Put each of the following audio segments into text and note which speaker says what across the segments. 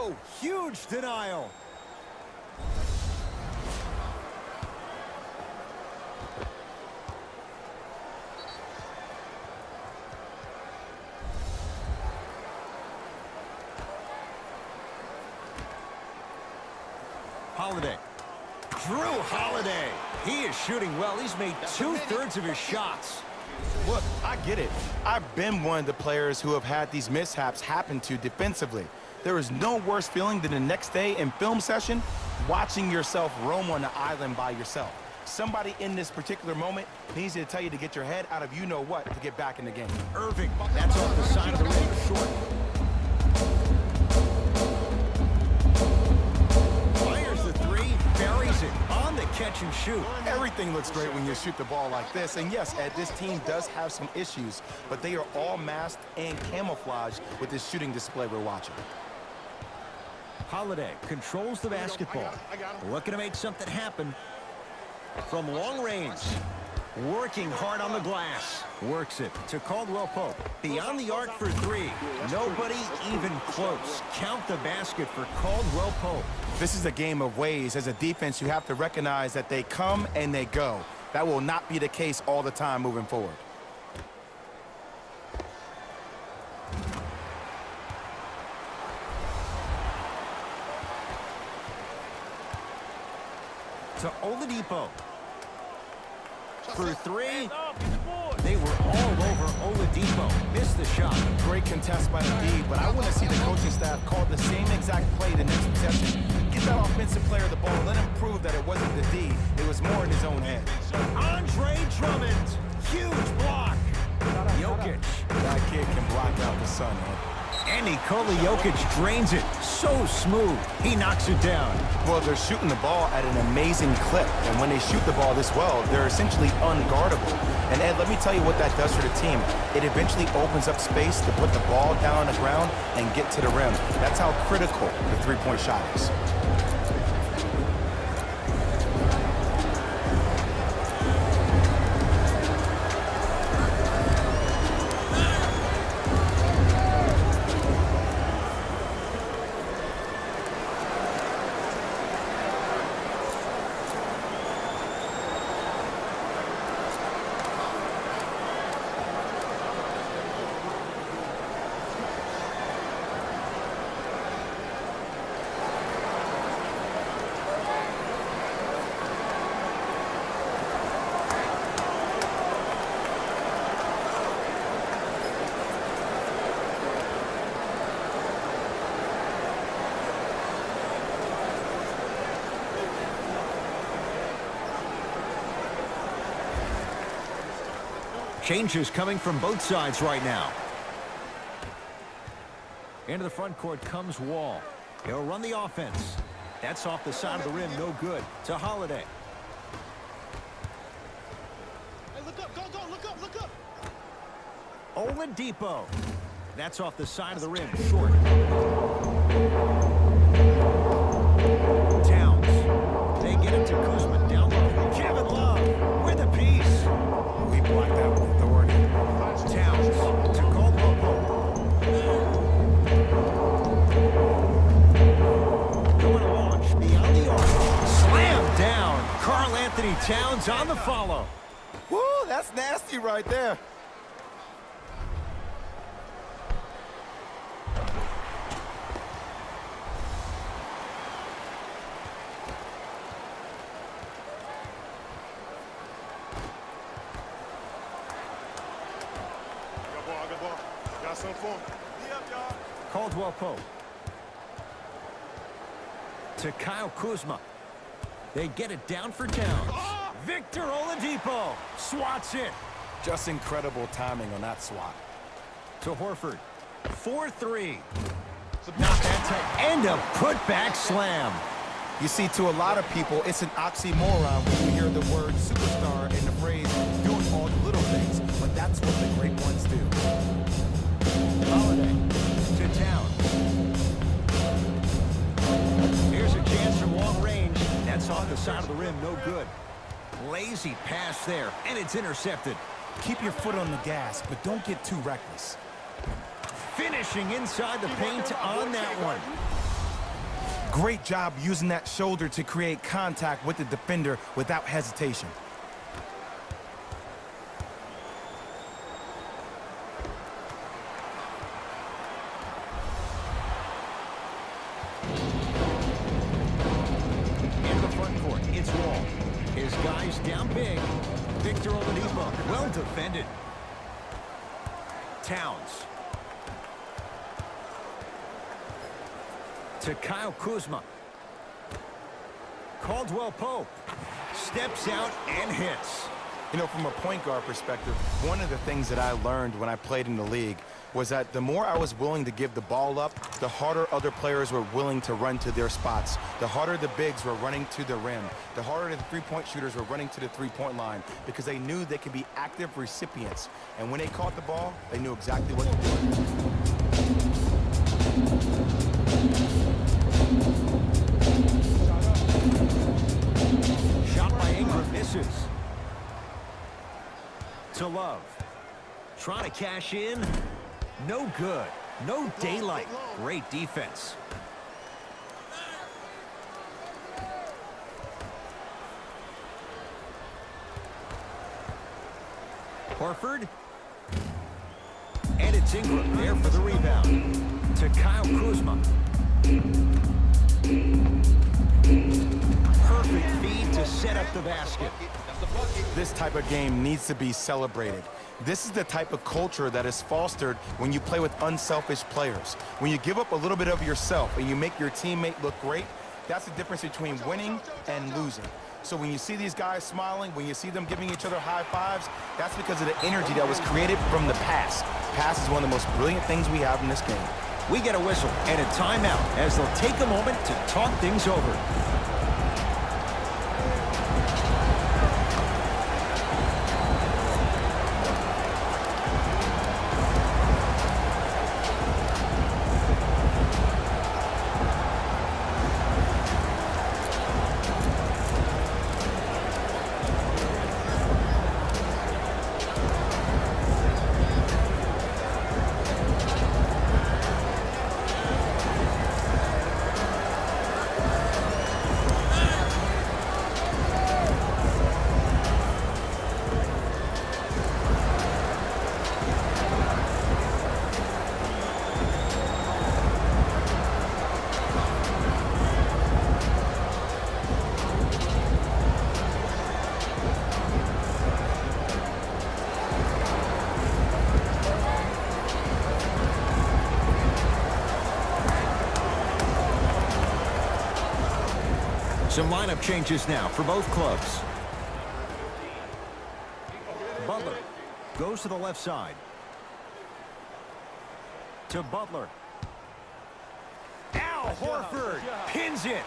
Speaker 1: Oh, huge denial. Holiday. Drew Holiday. He is shooting well. He's made 2/3 of his shots.
Speaker 2: Look, I get it. I've been one of the players who have had these mishaps happen to defensively. There is no worse feeling than the next day in film session watching yourself roam on the island by yourself. Somebody in this particular moment needs to tell you to get your head out of you-know-what to get back in the game.
Speaker 1: Irving, that's off the side of the rim, short. Fires the three, buries it on the catch and shoot.
Speaker 2: Everything looks great when you shoot the ball like this. And yes, Ed, this team does have some issues, but they are all masked and camouflaged with this shooting display we're watching.
Speaker 1: Holiday controls the basketball. Looking to make something happen. From long range. Working hard on the glass. Works it to Caldwell Pope. Beyond the arc for three. Nobody even close. Count the basket for Caldwell Pope.
Speaker 2: This is a game of ways. As a defense, you have to recognize that they come and they go. That will not be the case all the time moving forward.
Speaker 1: To Oladipo. For three. They were all over Oladipo. Missed the shot.
Speaker 2: Great contest by the D, but I want to see the coaching staff call the same exact play the next possession. Get that offensive player the ball. Let him prove that it wasn't the D. It was more in his own head.
Speaker 1: Andre Drummond. Huge block. Jokic.
Speaker 2: That kid can block out the sun, man.
Speaker 1: And Nikola Jokic drains it. So smooth. He knocks it down.
Speaker 2: Well, they're shooting the ball at an amazing clip. And when they shoot the ball this well, they're essentially unguardable. And Ed, let me tell you what that does for the team. It eventually opens up space to put the ball down on the ground and get to the rim. That's how critical the three-point shot is.
Speaker 1: Changes coming from both sides right now. Into the front court comes Wall. He'll run the offense. That's off the side of the rim, no good. To Holiday.
Speaker 3: Hey, look up, go, look up.
Speaker 1: Oladipo. That's off the side of the rim, short. Towns. They get it to Kuzma, down low. Kevin Love with a piece.
Speaker 2: We blocked that with authority.
Speaker 1: Towns to Caldwell Pope. Going to launch beyond the arc. Slam down. Karl Anthony Towns on the follow.
Speaker 2: Woo, that's nasty right there.
Speaker 1: Caldwell Pope. To Kyle Kuzma. They get it down for Towns. Victor Oladipo swats it.
Speaker 2: Just incredible timing on that swat.
Speaker 1: To Horford. 4-3. Not that tight. And a putback slam.
Speaker 2: You see, to a lot of people, it's an oxymoron when you hear the word superstar and the phrase doing all the little things, but that's what the great ones do.
Speaker 1: Holiday to Towns. Here's a chance from long range. That's on the side of the rim, no good. Lazy pass there, and it's intercepted.
Speaker 2: Keep your foot on the gas, but don't get too reckless.
Speaker 1: Finishing inside the paint on that one.
Speaker 2: Great job using that shoulder to create contact with the defender without hesitation.
Speaker 1: In the front court, it's Wall. His guys down big. Victor Oladipo, well defended. Towns. To Kyle Kuzma. Caldwell Pope steps out and hits.
Speaker 2: You know, from a point guard perspective, one of the things that I learned when I played in the league was that the more I was willing to give the ball up, the harder other players were willing to run to their spots. The harder the bigs were running to the rim. The harder the three-point shooters were running to the three-point line because they knew they could be active recipients. And when they caught the ball, they knew exactly what to
Speaker 1: do. Shot by Ingram misses. To Love. Trying to cash in. No good. No daylight. Great defense. Horford. And it's Ingram there for the rebound. To Kyle Kuzma. Perfect feed to set up the basket.
Speaker 2: This type of game needs to be celebrated. This is the type of culture that is fostered when you play with unselfish players. When you give up a little bit of yourself and you make your teammate look great, that's the difference between winning and losing. So when you see these guys smiling, when you see them giving each other high fives, that's because of the energy that was created from the pass. Pass is one of the most brilliant things we have in this game.
Speaker 1: We get a whistle and a timeout as they'll take a moment to talk things over. Some lineup changes now for both clubs. Butler goes to the left side. To Butler. Al Horford pins it.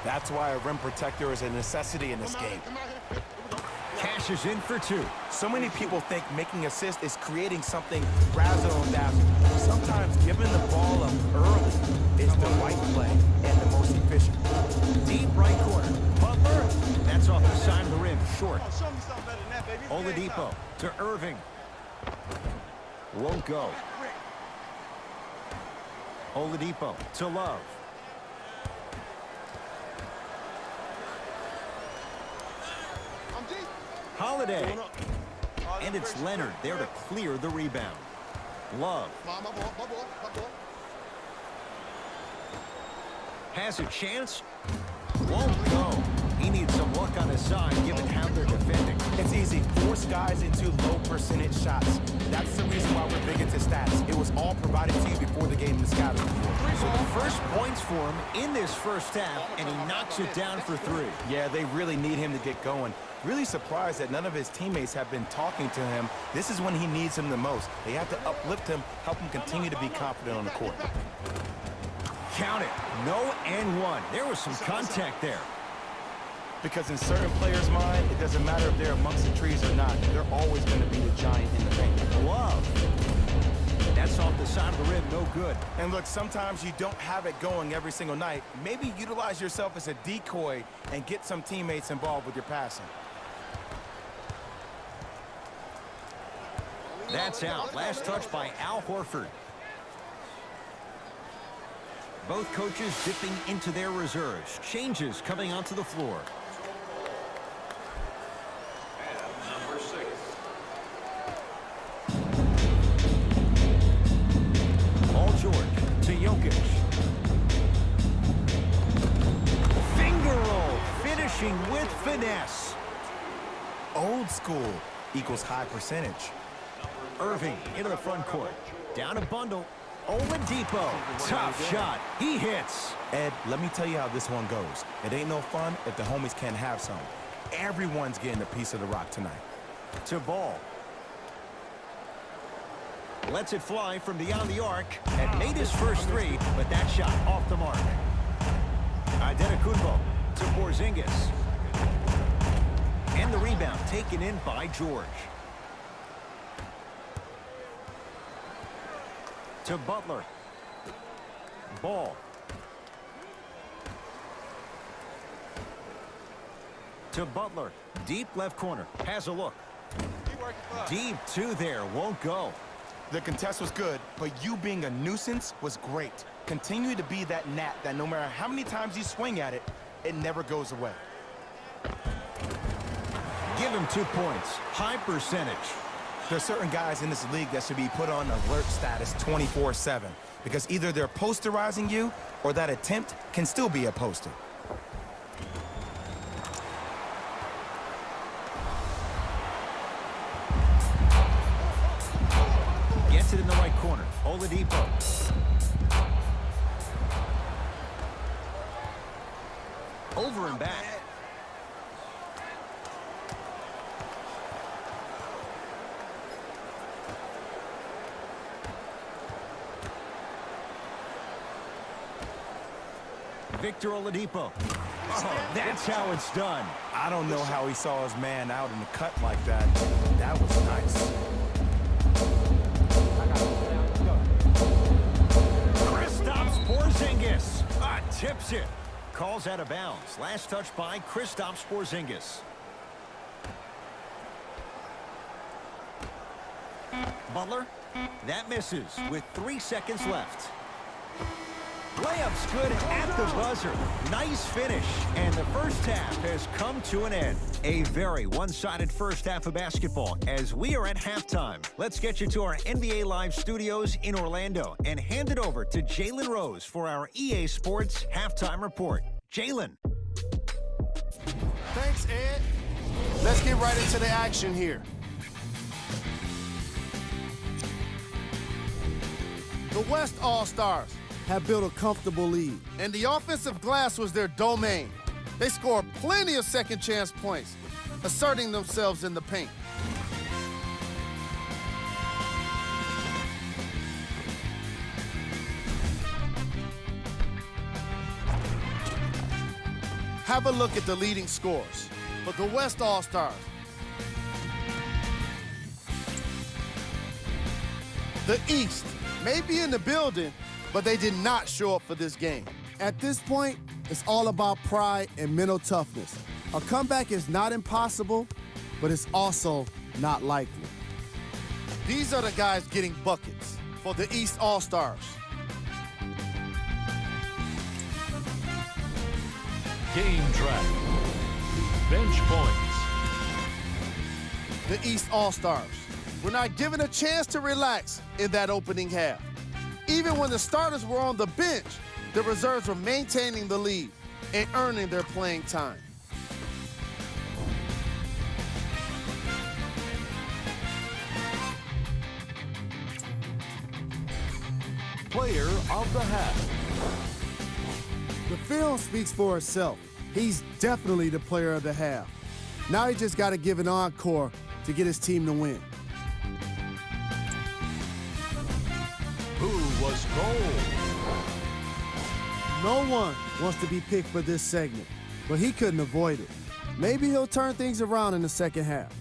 Speaker 2: That's why a rim protector is a necessity in this game.
Speaker 1: Cashes in for two.
Speaker 2: So many people think making assists is creating something razzle and dazzle. Sometimes giving the ball up early is the right play and the most efficient.
Speaker 1: Deep right corner. Butler. That's off the side of the rim. Short.
Speaker 3: Show me something better than that, baby.
Speaker 1: Oladipo to Irving. Won't go. Oladipo to Love.
Speaker 3: I'm deep.
Speaker 1: Holiday.
Speaker 3: Going up.
Speaker 1: And it's Leonard there to clear the rebound. Love
Speaker 3: My ball.
Speaker 1: has a chance. Won't go. He needs some luck on his side given how they're defending.
Speaker 2: It's easy. Force guys into low percentage shots. That's the reason why we're big into stats. It was all provided to you before the game is scouted.
Speaker 1: So the first points for him in this first half, and he knocks it down for three.
Speaker 2: Yeah, they really need him to get going. Really surprised that none of his teammates have been talking to him. This is when he needs him the most. They have to uplift him, help him continue to be confident on the court.
Speaker 1: Count it. No and one. There was some contact there.
Speaker 2: Because in certain players' mind, it doesn't matter if they're amongst the trees or not. They're always going to be the giant in the paint.
Speaker 1: Love. That's off the side of the rim. No good.
Speaker 2: And look, sometimes you don't have it going every single night. Maybe utilize yourself as a decoy and get some teammates involved with your passing.
Speaker 1: That's out. Last touch by Al Horford. Both coaches dipping into their reserves. Changes coming onto the floor.
Speaker 4: Number 6.
Speaker 1: Paul George to Jokic. Finger roll, finishing with finesse.
Speaker 2: Old school equals high percentage.
Speaker 1: Irving into the front court. Down a bundle. Oladipo. Tough shot. He hits.
Speaker 2: Ed, let me tell you how this one goes. It ain't no fun if the homies can't have some. Everyone's getting a piece of the rock tonight.
Speaker 1: To Ball. Lets it fly from beyond the arc. And made his first three, but that shot off the mark. Antetokounmpo to Porzingis. And the rebound taken in by George. To Butler. Ball. To Butler. Deep left corner. Has a look. Deep two there. Won't go.
Speaker 2: The contest was good, but you being a nuisance was great. Continue to be that gnat that no matter how many times you swing at it, it never goes away.
Speaker 1: Give him 2 points. High percentage.
Speaker 2: There's certain guys in this league that should be put on alert status 24/7 because either they're posterizing you or that attempt can still be a poster.
Speaker 1: Gets it in the right corner. Oladipo. Over and back. Victor Oladipo. Oh, that's how it's done.
Speaker 2: I don't know how he saw his man out in the cut like that. That was nice.
Speaker 1: Kristaps Porzingis. Tips it. Calls out of bounds. Last touch by Kristaps Porzingis. Butler. That misses with 3 seconds left. Layup's good at the buzzer. Nice finish. And the first half has come to an end. A very one-sided first half of basketball as we are at halftime. Let's get you to our NBA Live studios in Orlando and hand it over to Jalen Rose for our EA Sports Halftime Report. Jalen.
Speaker 5: Thanks, Ed. Let's get right into the action here. The West All-Stars have built a comfortable lead, and the offensive glass was their domain. They scored plenty of second-chance points, asserting themselves in the paint. Have a look at the leading scores for the West All-Stars. The East may be in the building, but they did not show up for this game. At this point, it's all about pride and mental toughness. A comeback is not impossible, but it's also not likely. These are the guys getting buckets for the East All-Stars.
Speaker 4: Game track. Bench points.
Speaker 5: The East All-Stars were not given a chance to relax in that opening half. Even when the starters were on the bench, the reserves were maintaining the lead and earning their playing time.
Speaker 4: Player of the half.
Speaker 5: The film speaks for itself. He's definitely the player of the half. Now he just got to give an encore to get his team to win.
Speaker 4: Who was gold?
Speaker 5: No one wants to be picked for this segment, but he couldn't avoid it. Maybe he'll turn things around in the second half.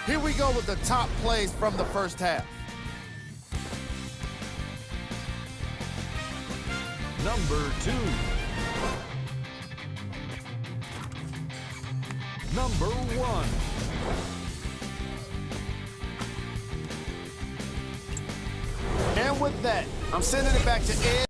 Speaker 5: Here we go with the top plays from the first half.
Speaker 4: Number 2. Number 1.
Speaker 5: And with that, I'm sending it back to Ed.